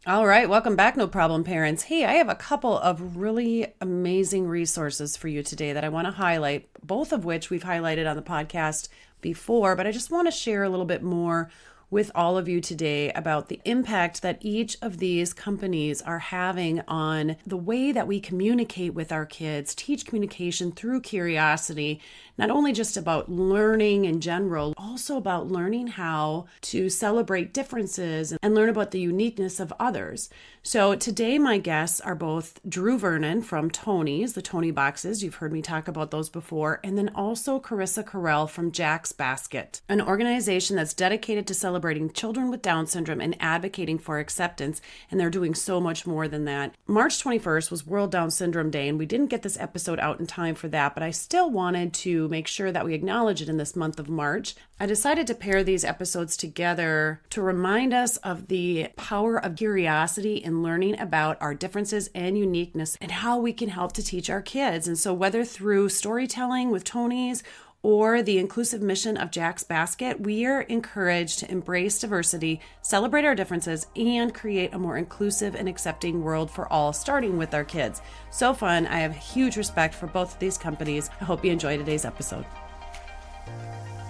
All right, welcome back, No Problem Parents. Hey, I have a couple of really amazing resources for you today that I want to highlight, both of which we've highlighted on the podcast before, but I just want to share a little bit more with all of you today about the impact that each of these companies are having on the way that we communicate with our kids, teach communication through curiosity, not only just about learning in general, also about learning how to celebrate differences and learn about the uniqueness of others. So today my guests are both Drew Vernon from Tonies, the Tony boxes. You've heard me talk about those before. And then also Carissa Carell from Jack's Basket, an organization that's dedicated to celebrating children with Down syndrome and advocating for acceptance. And they're doing so much more than that. March 21st was World Down Syndrome Day, and we didn't get this episode out in time for that, but I still wanted to make sure that we acknowledge it in this month of March. I decided to pair these episodes together to remind us of the power of curiosity in learning about our differences and uniqueness and how we can help to teach our kids. And so whether through storytelling with Tonies or the inclusive mission of Jack's Basket, we are encouraged to embrace diversity, celebrate our differences, and create a more inclusive and accepting world for all, starting with our kids. So fun. I have huge respect for both of these companies. I hope you enjoy today's episode.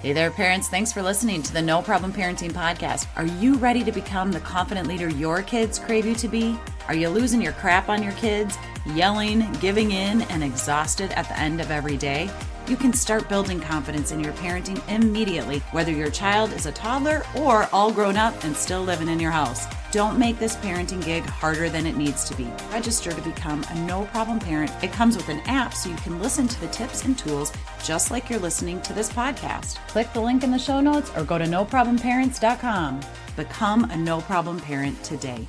Hey there, parents. Thanks for listening to the No Problem Parenting Podcast. Are you ready to become the confident leader your kids crave you to be? Are you losing your crap on your kids, yelling, giving in, and exhausted at the end of every day? You can start building confidence in your parenting immediately, whether your child is a toddler or all grown up and still living in your house. Don't make this parenting gig harder than it needs to be. Register to become a No Problem Parent. It comes with an app so you can listen to the tips and tools just like you're listening to this podcast. Click the link in the show notes or go to noproblemparents.com. Become a No Problem Parent today.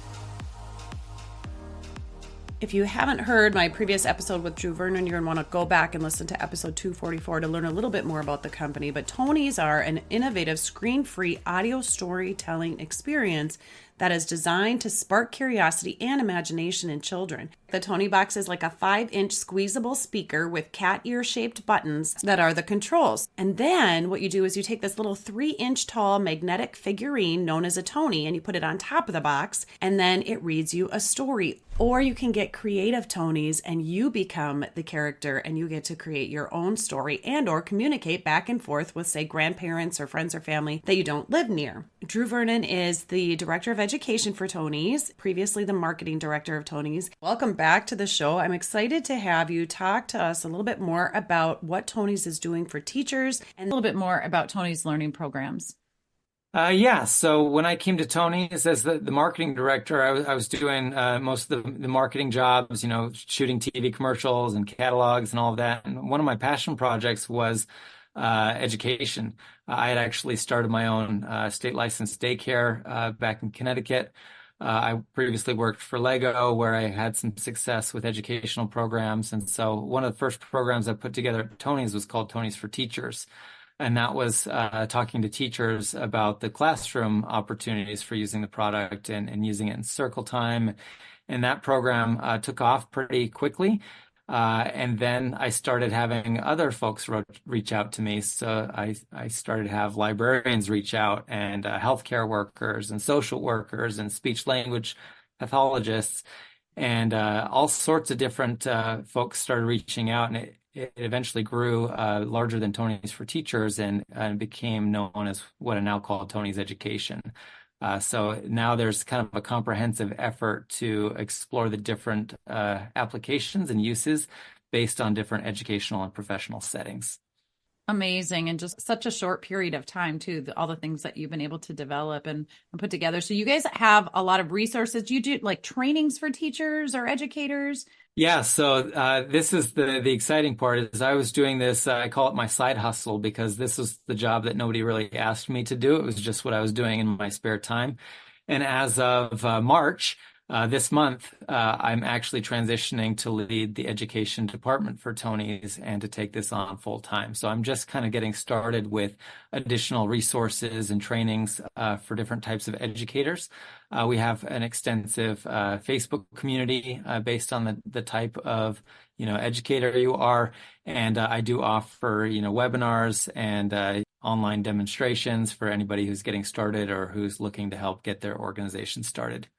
If you haven't heard my previous episode with Drew Vernon, you're going to want to go back and listen to episode 244 to learn a little bit more about the company. But Tonies are an innovative screen-free audio storytelling experience that is designed to spark curiosity and imagination in children. The Toniebox is like a 5-inch squeezable speaker with cat ear-shaped buttons that are the controls. And then what you do is you take this little 3-inch tall magnetic figurine known as a Tony and you put it on top of the box, and then it reads you a story. Or you can get creative Tonies and you become the character and you get to create your own story and or communicate back and forth with, say, grandparents or friends or family that you don't live near. Drew Vernon is the Director of Education for Tonies, previously the Marketing Director of Tonies. Welcome back to the show. I'm excited to have you talk to us a little bit more about what Tonies is doing for teachers and a little bit more about Tonies learning programs. So when I came to Tony's as the marketing director, I was doing most of the marketing jobs, shooting TV commercials and catalogs and all of that. And one of my passion projects was education. I had actually started my own state licensed daycare back in Connecticut. I previously worked for Lego, where I had some success with educational programs. And so one of the first programs I put together at Tony's was called Tony's for Teachers. And that was talking to teachers about the classroom opportunities for using the product and using it in circle time. And that program took off pretty quickly. And then I started having other folks reach out to me. So I started to have librarians reach out and healthcare workers and social workers and speech language pathologists. And all sorts of different folks started reaching out, and it eventually grew larger than Tony's for Teachers and became known as what I now call Tony's Education. So now there's kind of a comprehensive effort to explore the different applications and uses based on different educational and professional settings. Amazing. And just such a short period of time, too, all the things that you've been able to develop and put together. So you guys have a lot of resources. Do you do like trainings for teachers or educators? Yeah, so this is the exciting part is I was doing this, I call it my side hustle because this was the job that nobody really asked me to do. It was just what I was doing in my spare time. And as of March, this month, I'm actually transitioning to lead the education department for Tony's and to take this on full time. So I'm just kind of getting started with additional resources and trainings for different types of educators. We have an extensive Facebook community based on the type of educator you are, and I do offer webinars and online demonstrations for anybody who's getting started or who's looking to help get their organization started.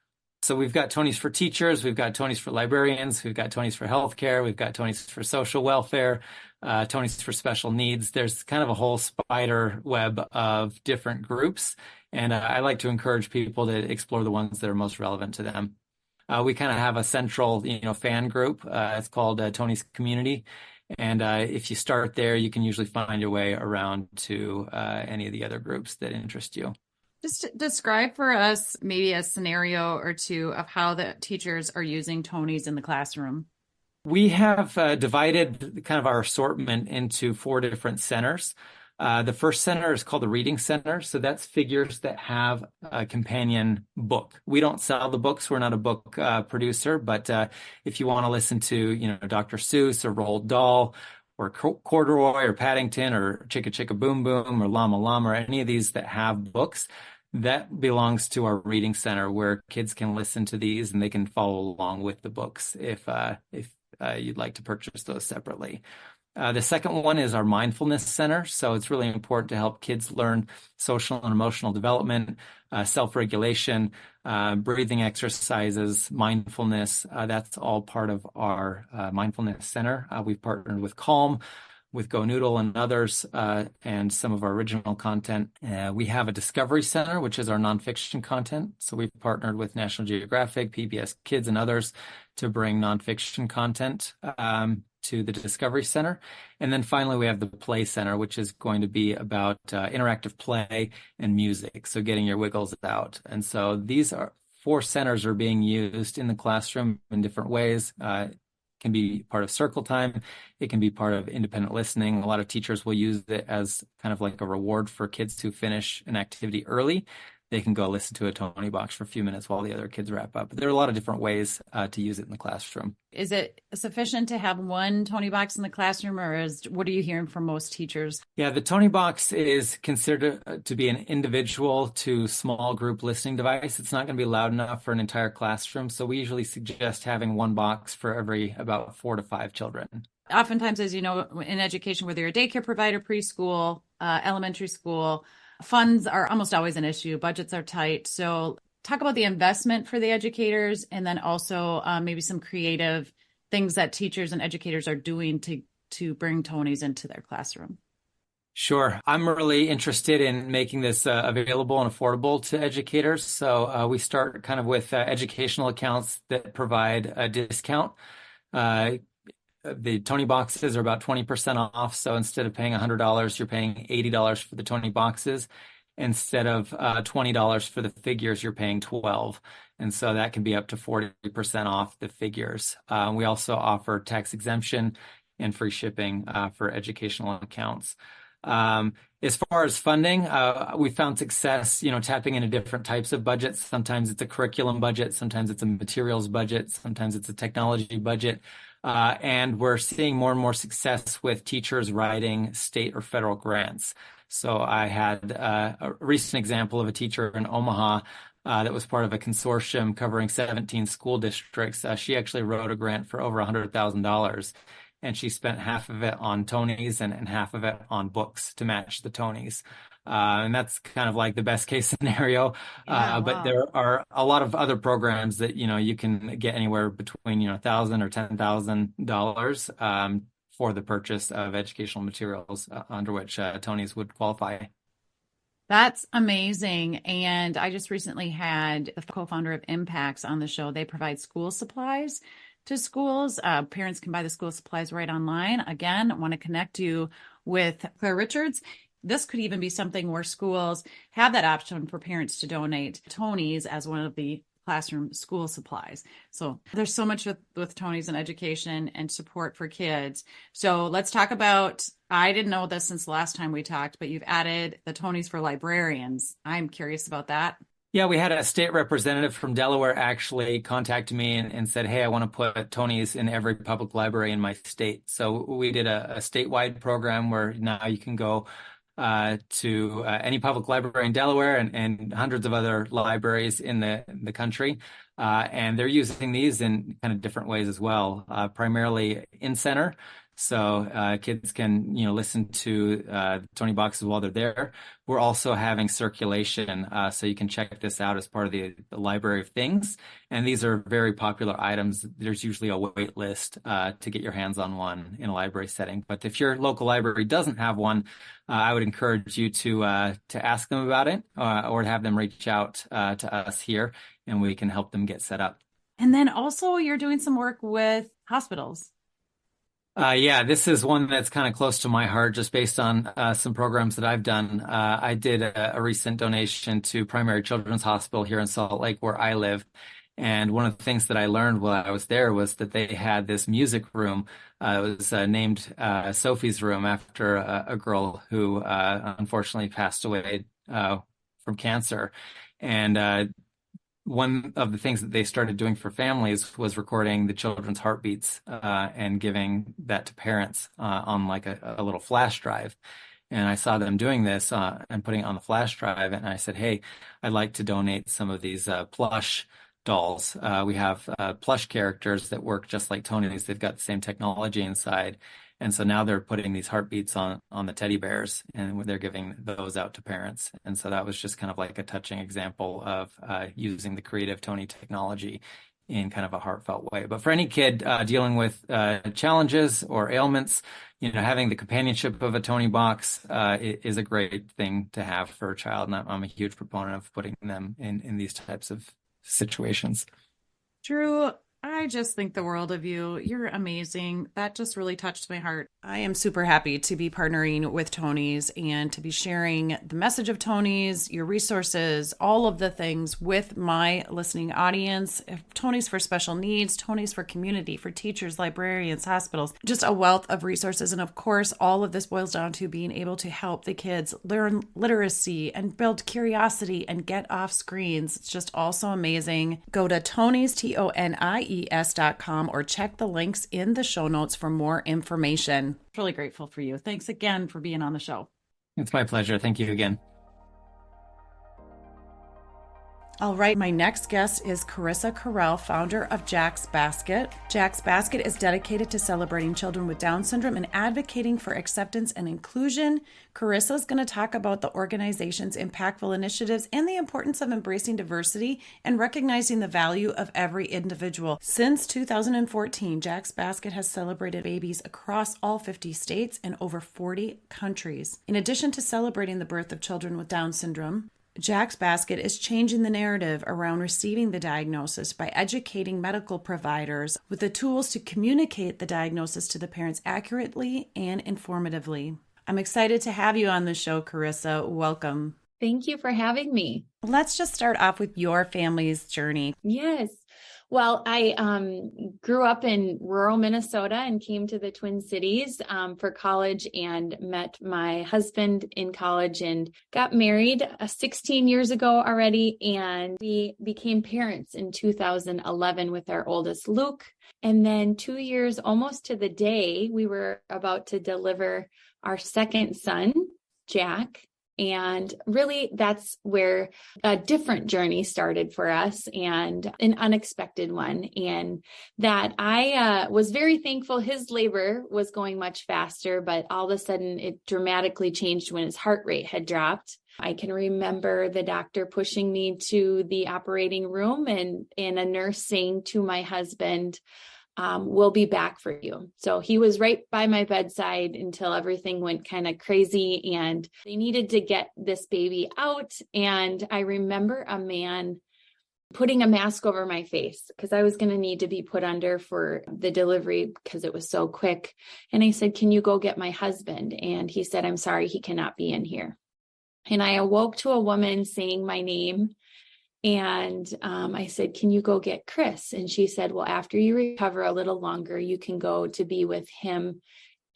So we've got Tonies for teachers, we've got Tonies for librarians, we've got Tonies for healthcare, we've got Tonies for social welfare, Tonies for special needs. There's kind of a whole spider web of different groups, and I like to encourage people to explore the ones that are most relevant to them. We kind of have a central, fan group. It's called Tony's Community. And if you start there, you can usually find your way around to any of the other groups that interest you. Just describe for us maybe a scenario or two of how the teachers are using Tonies in the classroom. We have divided kind of our assortment into 4 different centers. The first center is called the Reading Center. So that's figures that have a companion book. We don't sell the books. We're not a book producer, but if you want to listen to, Dr. Seuss or Roald Dahl or Corduroy or Paddington or Chicka Chicka Boom Boom or Llama Llama or any of these that have books, that belongs to our Reading Center where kids can listen to these and they can follow along with the books if you'd like to purchase those separately. The second one is our Mindfulness Center. So it's really important to help kids learn social and emotional development, self-regulation, breathing exercises, mindfulness. That's all part of our Mindfulness Center. We've partnered with Calm, with Go Noodle and others, and some of our original content. We have a Discovery Center, which is our nonfiction content. So we've partnered with National Geographic, PBS Kids, and others to bring nonfiction content to the Discovery Center. And then finally, we have the Play Center, which is going to be about interactive play and music, so getting your wiggles out. And so these 4 centers are being used in the classroom in different ways. It can be part of circle time. It can be part of independent listening. A lot of teachers will use it as kind of like a reward for kids who finish an activity early. They can go listen to a Toniebox for a few minutes while the other kids wrap up. But there are a lot of different ways to use it in the classroom. Is it sufficient to have one Toniebox in the classroom, or what are you hearing from most teachers? Yeah, the Toniebox is considered to be an individual to small group listening device. It's not going to be loud enough for an entire classroom. So we usually suggest having one box for every about 4 to 5 children. Oftentimes, as you know, in education, whether you're a daycare provider, preschool, elementary school, funds are almost always an issue. Budgets are tight. So talk about the investment for the educators, and then also maybe some creative things that teachers and educators are doing to bring Tonies into their classroom. Sure. I'm really interested in making this available and affordable to educators. So we start kind of with educational accounts that provide a discount. The Tonieboxes are about 20% off. So instead of paying $100, you're paying $80 for the Tonieboxes. Instead of $20 for the figures, you're paying $12. And so that can be up to 40% off the figures. We also offer tax exemption and free shipping for educational accounts. As far as funding, we found success, tapping into different types of budgets. Sometimes it's a curriculum budget, sometimes it's a materials budget, sometimes it's a technology budget. And we're seeing more and more success with teachers writing state or federal grants. So I had a recent example of a teacher in Omaha that was part of a consortium covering 17 school districts. She actually wrote a grant for over $100,000. And she spent half of it on Tonies and half of it on books to match the Tonies. And that's kind of like the best case scenario. But there are a lot of other programs that, you can get anywhere between, $1,000 or $10,000 for the purchase of educational materials under which Tonies would qualify. That's amazing. And I just recently had the co-founder of Impacts on the show. They provide school supplies to schools. Parents can buy the school supplies right online. Again, I want to connect you with Claire Richards. This could even be something where schools have that option for parents to donate Tonies as one of the classroom school supplies. So there's so much with Tonies and education and support for kids. So let's talk about, I didn't know this since the last time we talked, but you've added the Tonies for librarians. I'm curious about that. Yeah, we had a state representative from Delaware actually contact me and said, hey, I want to put Tonies in every public library in my state. So we did a statewide program where now you can go to any public library in Delaware and hundreds of other libraries in the country. And they're using these in kind of different ways as well, primarily in center. So kids can, listen to Tony boxes while they're there. We're also having circulation, so you can check this out as part of the library of things. And these are very popular items. There's usually a wait list to get your hands on one in a library setting. But if your local library doesn't have one, I would encourage you to ask them about it, or to have them reach out to us here, and we can help them get set up. And then also you're doing some work with hospitals. Yeah, this is one that's kind of close to my heart just based on some programs that I've done. I did a recent donation to Primary Children's Hospital here in Salt Lake, where I live. And one of the things that I learned while I was there was that they had this music room. It was named Sophie's Room after a girl who unfortunately passed away from cancer. And one of the things that they started doing for families was recording the children's heartbeats and giving that to parents on like a little flash drive. And I saw them doing this and putting it on the flash drive. And I said, hey, I'd like to donate some of these plush dolls. We have plush characters that work just like Tonies. They've got the same technology inside. And so now they're putting these heartbeats on the teddy bears, and they're giving those out to parents. And so that was just kind of like a touching example of using the creative Tony technology in kind of a heartfelt way. But for any kid dealing with challenges or ailments, having the companionship of a Tony box is a great thing to have for a child. And I'm a huge proponent of putting them in these types of situations. Drew, I just think the world of you. You're amazing. That just really touched my heart. I am super happy to be partnering with Tonies and to be sharing the message of Tonies, your resources, all of the things with my listening audience. Tonies for special needs, Tonies for community, for teachers, librarians, hospitals, just a wealth of resources. And of course, all of this boils down to being able to help the kids learn literacy and build curiosity and get off screens. It's just also amazing. Go to Tonies, TONIES.com, or check the links in the show notes for more information. Really grateful for you. Thanks again for being on the show. It's my pleasure. Thank you again. All right, my next guest is Carissa Carell, founder of Jack's Basket. Jack's Basket is dedicated to celebrating children with Down syndrome and advocating for acceptance and inclusion. Carissa is going to talk about the organization's impactful initiatives and the importance of embracing diversity and recognizing the value of every individual. Since 2014, Jack's Basket has celebrated babies across all 50 states and over 40 countries. In addition to celebrating the birth of children with Down syndrome, Jack's Basket is changing the narrative around receiving the diagnosis by educating medical providers with the tools to communicate the diagnosis to the parents accurately and informatively. I'm excited to have you on the show, Carissa. Welcome. Thank you for having me. Let's just start off with your family's journey. Yes. Well, I grew up in rural Minnesota and came to the Twin Cities for college and met my husband in college and got married 16 years ago already. And we became parents in 2011 with our oldest, Luke. And then 2 years, almost to the day, we were about to deliver our second son, Jack. And really, that's where a different journey started for us, and an unexpected one. And that I was very thankful his labor was going much faster, but all of a sudden it dramatically changed when his heart rate had dropped. I can remember the doctor pushing me to the operating room and a nurse saying to my husband, we'll be back for you. So he was right by my bedside until everything went kind of crazy and they needed to get this baby out. And I remember a man putting a mask over my face because I was going to need to be put under for the delivery because it was so quick. And I said, can you go get my husband? And he said, I'm sorry, he cannot be in here. And I awoke to a woman saying my name. And I said, can you go get Chris? And she said, well, after you recover a little longer, you can go to be with him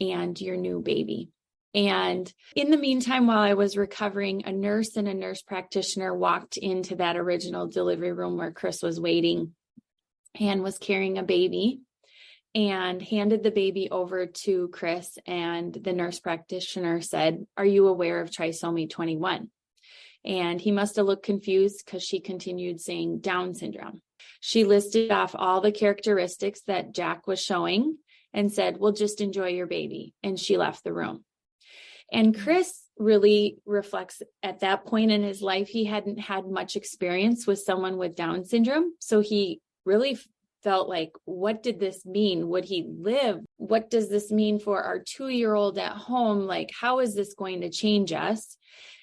and your new baby. And in the meantime, while I was recovering, a nurse and a nurse practitioner walked into that original delivery room where Chris was waiting and was carrying a baby and handed the baby over to Chris. And the nurse practitioner said, are you aware of trisomy 21? And he must have looked confused because she continued saying Down syndrome. She listed off all the characteristics that Jack was showing and said, well, just enjoy your baby. And she left the room. And Chris really reflects at that point in his life, he hadn't had much experience with someone with Down syndrome. So he really felt like, what did this mean? Would he live? What does this mean for our 2-year-old at home? Like, how is this going to change us?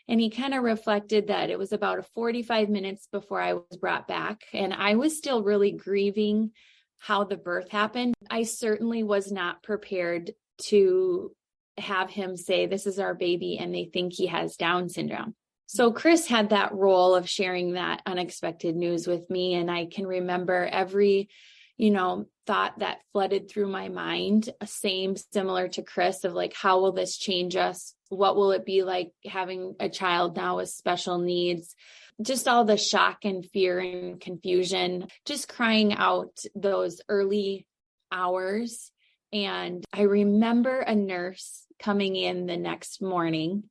And he kind of reflected that it was about 45 minutes before I was brought back. And I was still really grieving how the birth happened. I certainly was not prepared to have him say, this is our baby, and they think he has Down syndrome. So Chris had that role of sharing that unexpected news with me. And I can remember every, thought that flooded through my mind, similar to Chris, of like, how will this change us? What will it be like having a child now with special needs? Just all the shock and fear and confusion, just crying out those early hours. And I remember a nurse coming in the next morning,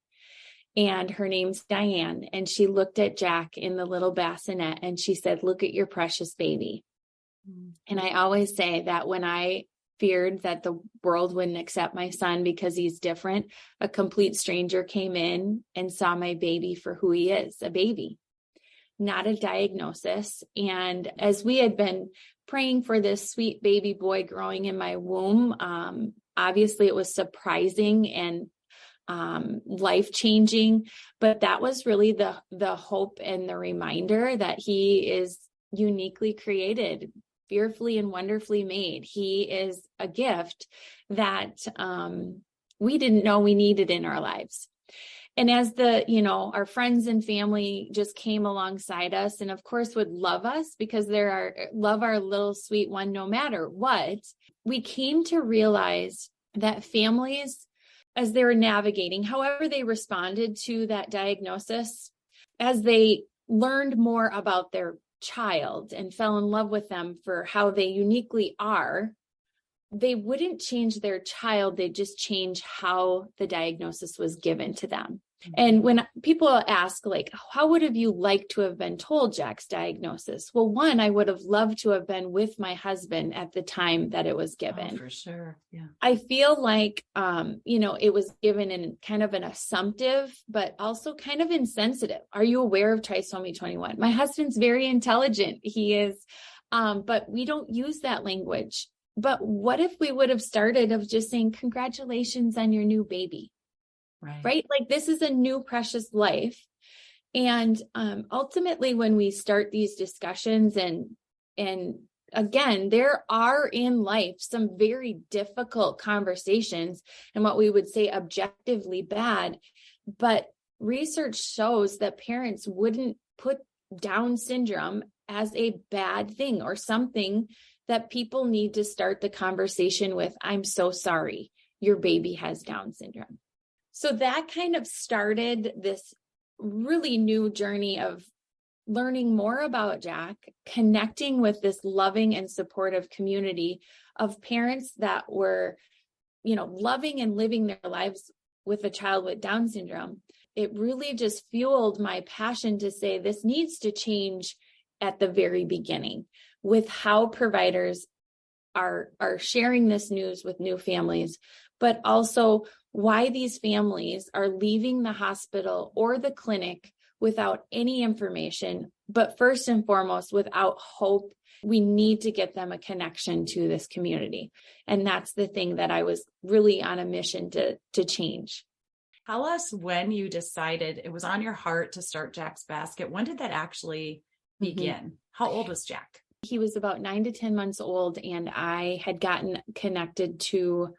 and her name's Diane. And she looked at Jack in the little bassinet and she said, look at your precious baby. And I always say that when I feared that the world wouldn't accept my son because he's different, a complete stranger came in and saw my baby for who he is, a baby, not a diagnosis. And as we had been praying for this sweet baby boy growing in my womb, obviously it was surprising and life-changing, but that was really the hope and the reminder that he is uniquely created, fearfully and wonderfully made. He is a gift that we didn't know we needed in our lives. And as our friends and family just came alongside us and of course would love us because love our little sweet one no matter what, we came to realize that families, as they were navigating, however they responded to that diagnosis, as they learned more about their child and fell in love with them for how they uniquely are, they wouldn't change their child. They just change how the diagnosis was given to them. And when people ask, like, how would have you liked to have been told Jack's diagnosis? Well, one, I would have loved to have been with my husband at the time that it was given. Oh, for sure. Yeah. I feel like, it was given in kind of an assumptive, but also kind of insensitive. Are you aware of trisomy 21? My husband's very intelligent. He is, but we don't use that language. But what if we would have started of just saying, congratulations on your new baby? Right? Like, this is a new precious life. And ultimately, when we start these discussions and again, there are in life some very difficult conversations and what we would say objectively bad, but research shows that parents wouldn't put Down syndrome as a bad thing or something that people need to start the conversation with. I'm so sorry, your baby has Down syndrome. So that kind of started this really new journey of learning more about Jack, connecting with this loving and supportive community of parents that were, loving and living their lives with a child with Down syndrome. It really just fueled my passion to say this needs to change at the very beginning with how providers are sharing this news with new families, but also why these families are leaving the hospital or the clinic without any information, but first and foremost, without hope. We need to get them a connection to this community. And that's the thing that I was really on a mission to change. Tell us when you decided it was on your heart to start Jack's Basket. When did that actually begin? How old was Jack? He was about 9 to 10 months old, and I had gotten connected to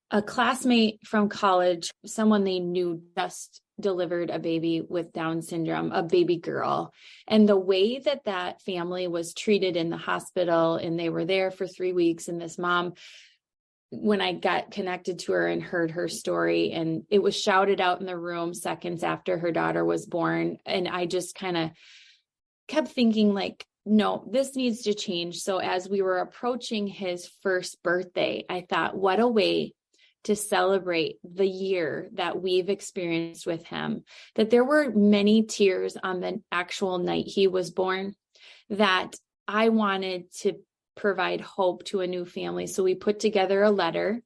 a classmate from college, someone they knew just delivered a baby with Down syndrome, a baby girl. And the way that family was treated in the hospital, and they were there for 3 weeks, and this mom, when I got connected to her and heard her story, and it was shouted out in the room seconds after her daughter was born. And I just kind of kept thinking, like, no, this needs to change. So as we were approaching his first birthday, I thought, what a way to celebrate the year that we've experienced with him, that there were many tears on the actual night he was born, that I wanted to provide hope to a new family. So we put together a letter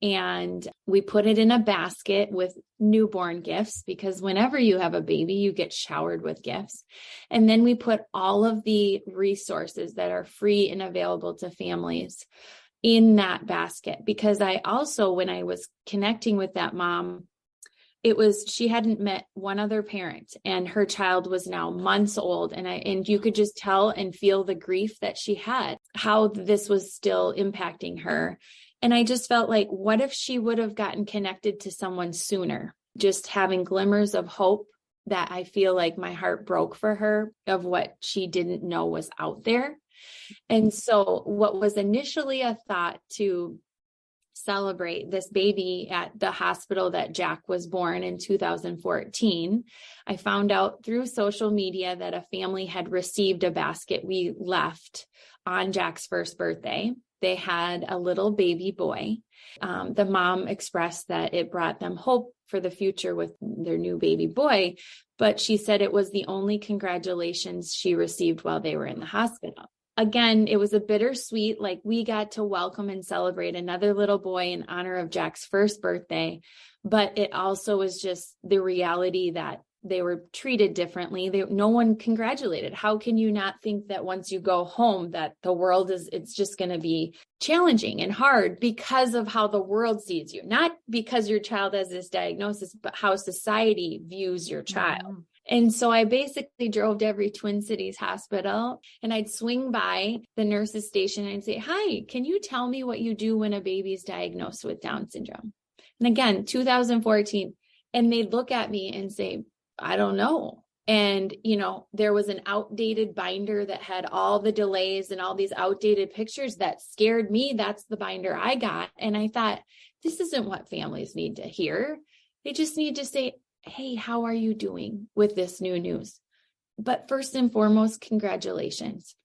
and we put it in a basket with newborn gifts, because whenever you have a baby, you get showered with gifts. And then we put all of the resources that are free and available to families in that basket. Because I also, when I was connecting with that mom, she hadn't met one other parent, and her child was now months old. And you could just tell and feel the grief that she had, how this was still impacting her. And I just felt like, what if she would have gotten connected to someone sooner? Just having glimmers of hope that I feel like my heart broke for her, of what she didn't know was out there. And so what was initially a thought to celebrate this baby at the hospital that Jack was born in 2014, I found out through social media that a family had received a basket we left on Jack's first birthday. They had a little baby boy. The mom expressed that it brought them hope for the future with their new baby boy, but she said it was the only congratulations she received while they were in the hospital. Again, it was a bittersweet, like we got to welcome and celebrate another little boy in honor of Jack's first birthday, but it also was just the reality that they were treated differently. No one congratulated. How can you not think that once you go home that the world it's just going to be challenging and hard because of how the world sees you, not because your child has this diagnosis, but how society views your child. Mm-hmm. And so I basically drove to every Twin Cities hospital, and I'd swing by the nurse's station and I'd say, "Hi, can you tell me what you do when a baby's diagnosed with Down syndrome?" And again, 2014, and they'd look at me and say, "I don't know." And, there was an outdated binder that had all the delays and all these outdated pictures that scared me. That's the binder I got. And I thought, this isn't what families need to hear. They just need to say, "Hey, how are you doing with this new news?" But first and foremost, congratulations.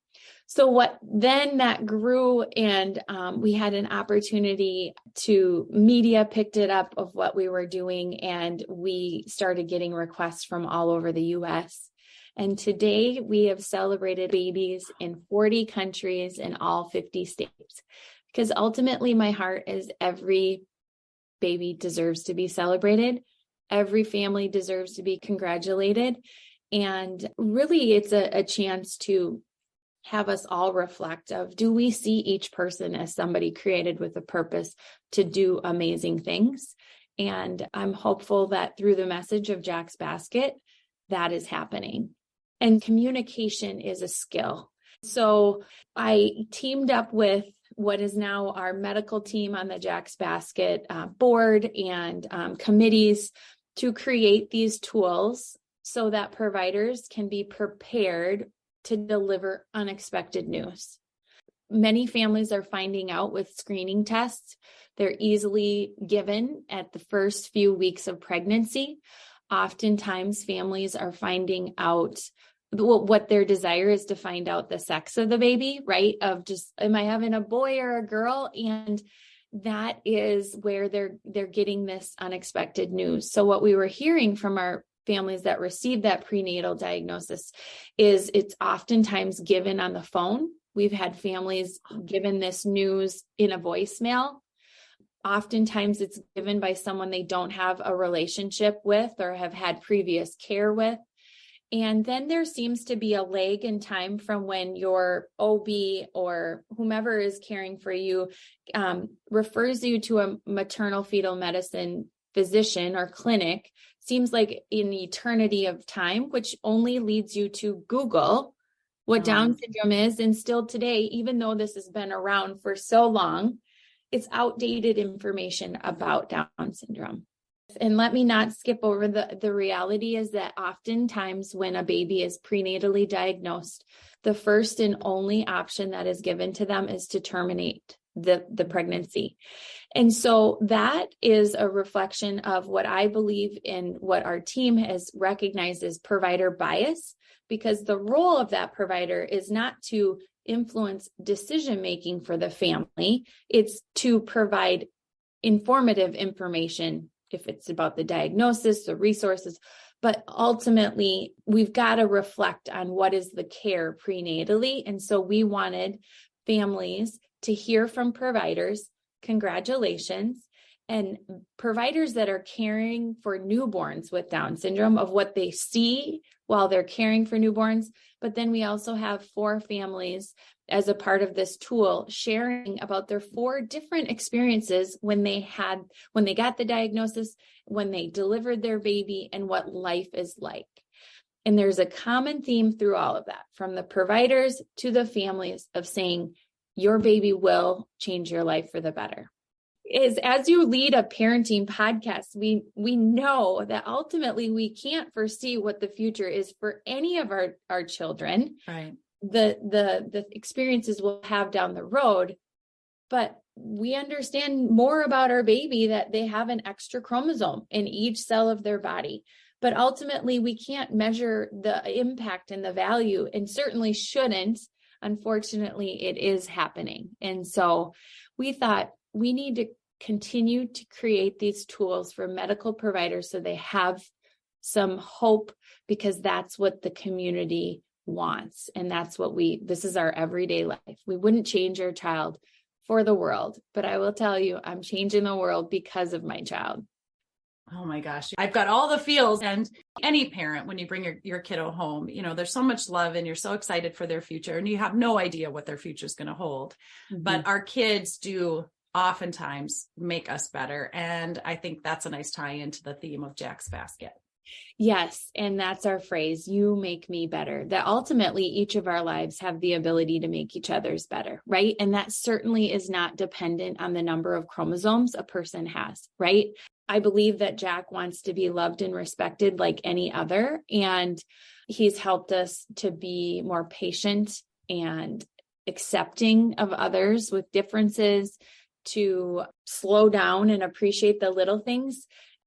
So what then that grew, and we had an opportunity to media picked it up of what we were doing, and we started getting requests from all over the US. And today we have celebrated babies in 40 countries in all 50 states, because ultimately my heart is every baby deserves to be celebrated. Every family deserves to be congratulated. And really, it's a chance to have us all reflect of, do we see each person as somebody created with a purpose to do amazing things? And I'm hopeful that through the message of Jack's Basket, that is happening. And communication is a skill. So I teamed up with what is now our medical team on the Jack's Basket board and committees to create these tools so that providers can be prepared to deliver unexpected news. Many families are finding out with screening tests. They're easily given at the first few weeks of pregnancy. Oftentimes, families are finding out what their desire is, to find out the sex of the baby, right? Of just, am I having a boy or a girl? And that is where they're getting this unexpected news. So what we were hearing from our families that received that prenatal diagnosis is it's oftentimes given on the phone. We've had families given this news in a voicemail. Oftentimes it's given by someone they don't have a relationship with or have had previous care with. And then there seems to be a lag in time from when your OB or whomever is caring for you refers you to a maternal fetal medicine physician or clinic. Seems like an eternity of time, which only leads you to Google what Down syndrome is. And still today, even though this has been around for so long, it's outdated information about Down syndrome. And let me not skip over the reality is that oftentimes when a baby is prenatally diagnosed, the first and only option that is given to them is to terminate the pregnancy. And so that is a reflection of what I believe in, what our team has recognized as provider bias, because the role of that provider is not to influence decision-making for the family. It's to provide informative information if it's about the diagnosis, the resources, but ultimately we've got to reflect on what is the care prenatally. And so we wanted families to hear from providers, congratulations, and providers that are caring for newborns with Down syndrome, of what they see while they're caring for newborns. But then we also have 4 families as a part of this tool sharing about their 4 different experiences when they got the diagnosis, when they delivered their baby, and what life is like. And there's a common theme through all of that, from the providers to the families, of saying your baby will change your life for the better. As you lead a parenting podcast, we know that ultimately we can't foresee what the future is for any of our children. Right. The experiences we'll have down the road, but we understand more about our baby, that they have an extra chromosome in each cell of their body. But ultimately, we can't measure the impact and the value, and certainly shouldn't. Unfortunately, it is happening. And so we thought we need to continue to create these tools for medical providers so they have some hope, because that's what the community wants. And that's what this is our everyday life. We wouldn't change our child for the world, but I will tell you, I'm changing the world because of my child. Oh my gosh. I've got all the feels. And any parent, when you bring your kiddo home, there's so much love and you're so excited for their future, and you have no idea what their future is going to hold. Mm-hmm. But our kids do oftentimes make us better. And I think that's a nice tie into the theme of Jack's Basket. Yes. And that's our phrase, you make me better, that ultimately each of our lives have the ability to make each other's better, right? And that certainly is not dependent on the number of chromosomes a person has, right? I believe that Jack wants to be loved and respected like any other. And he's helped us to be more patient and accepting of others with differences, to slow down and appreciate the little things.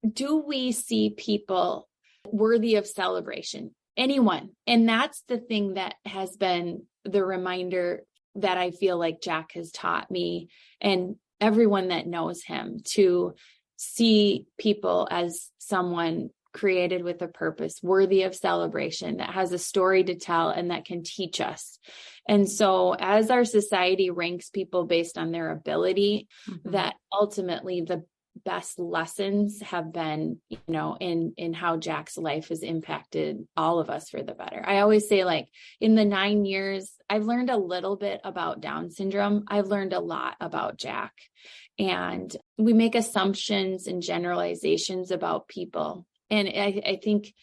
Do we see people worthy of celebration? Anyone. And that's the thing that has been the reminder that I feel like Jack has taught me and everyone that knows him, to see people as someone created with a purpose, worthy of celebration, that has a story to tell and that can teach us. And so as our society ranks people based on their ability, mm-hmm. that ultimately the best lessons have been, in how Jack's life has impacted all of us for the better. I always say, like, in the 9 years, I've learned a little bit about Down syndrome. I've learned a lot about Jack. And we make assumptions and generalizations about people. And I think,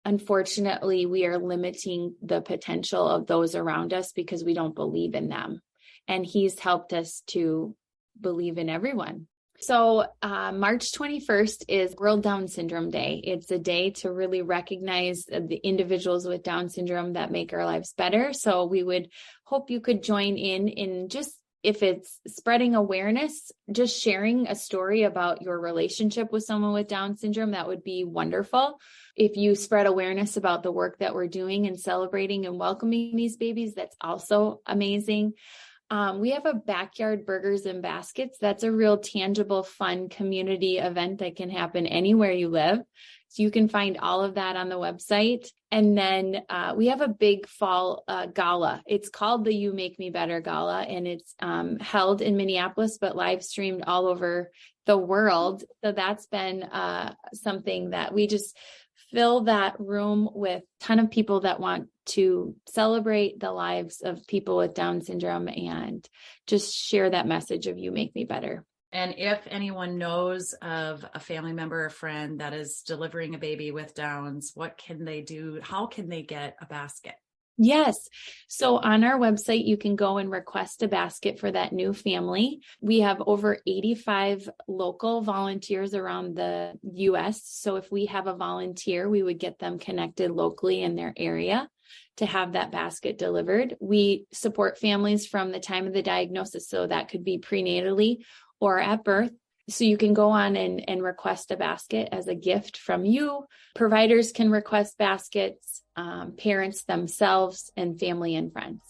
unfortunately, we are limiting the potential of those around us because we don't believe in them. And he's helped us to believe in everyone. So March 21st is World Down Syndrome Day. It's a day to really recognize the individuals with Down syndrome that make our lives better. So we would hope you could join in just, if it's spreading awareness, just sharing a story about your relationship with someone with Down syndrome, that would be wonderful. If you spread awareness about the work that we're doing and celebrating and welcoming these babies, that's also amazing. We have a backyard burgers and baskets. That's a real tangible, fun community event that can happen anywhere you live. So you can find all of that on the website. And then we have a big fall gala. It's called the You Make Me Better Gala, and it's held in Minneapolis, but live streamed all over the world. So that's been something that we just fill that room with a ton of people that want to celebrate the lives of people with Down syndrome and just share that message of you make me better. And if anyone knows of a family member or friend that is delivering a baby with Downs, what can they do? How can they get a basket? Yes. So on our website, you can go and request a basket for that new family. We have over 85 local volunteers around the U.S. So if we have a volunteer, we would get them connected locally in their area to have that basket delivered. We support families from the time of the diagnosis. So that could be prenatally or at birth. So you can go on and request a basket as a gift from you. Providers can request baskets, parents themselves, and family and friends.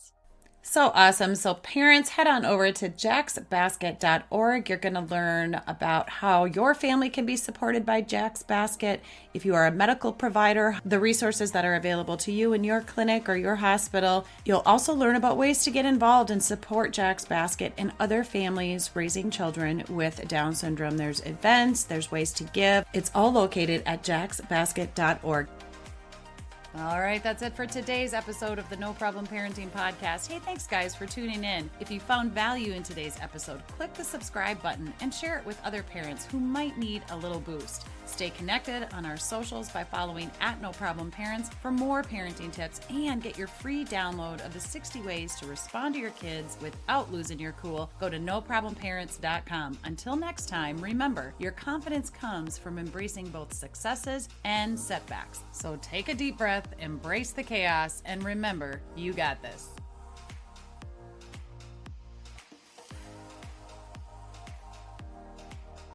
So awesome. So parents, head on over to jacksbasket.org. You're going to learn about how your family can be supported by Jack's Basket. If you are a medical provider, the resources that are available to you in your clinic or your hospital. You'll also learn about ways to get involved and support Jack's Basket and other families raising children with Down syndrome. There's events, there's ways to give. It's all located at jacksbasket.org. All right, that's it for today's episode of the No Problem Parenting Podcast. Hey, thanks guys for tuning in. If you found value in today's episode, click the subscribe button and share it with other parents who might need a little boost. Stay connected on our socials by following @NoProblemParents for more parenting tips and get your free download of the 60 ways to respond to your kids without losing your cool. Go to noproblemparents.com. Until next time, remember, your confidence comes from embracing both successes and setbacks. So take a deep breath, embrace the chaos, and remember, you got this.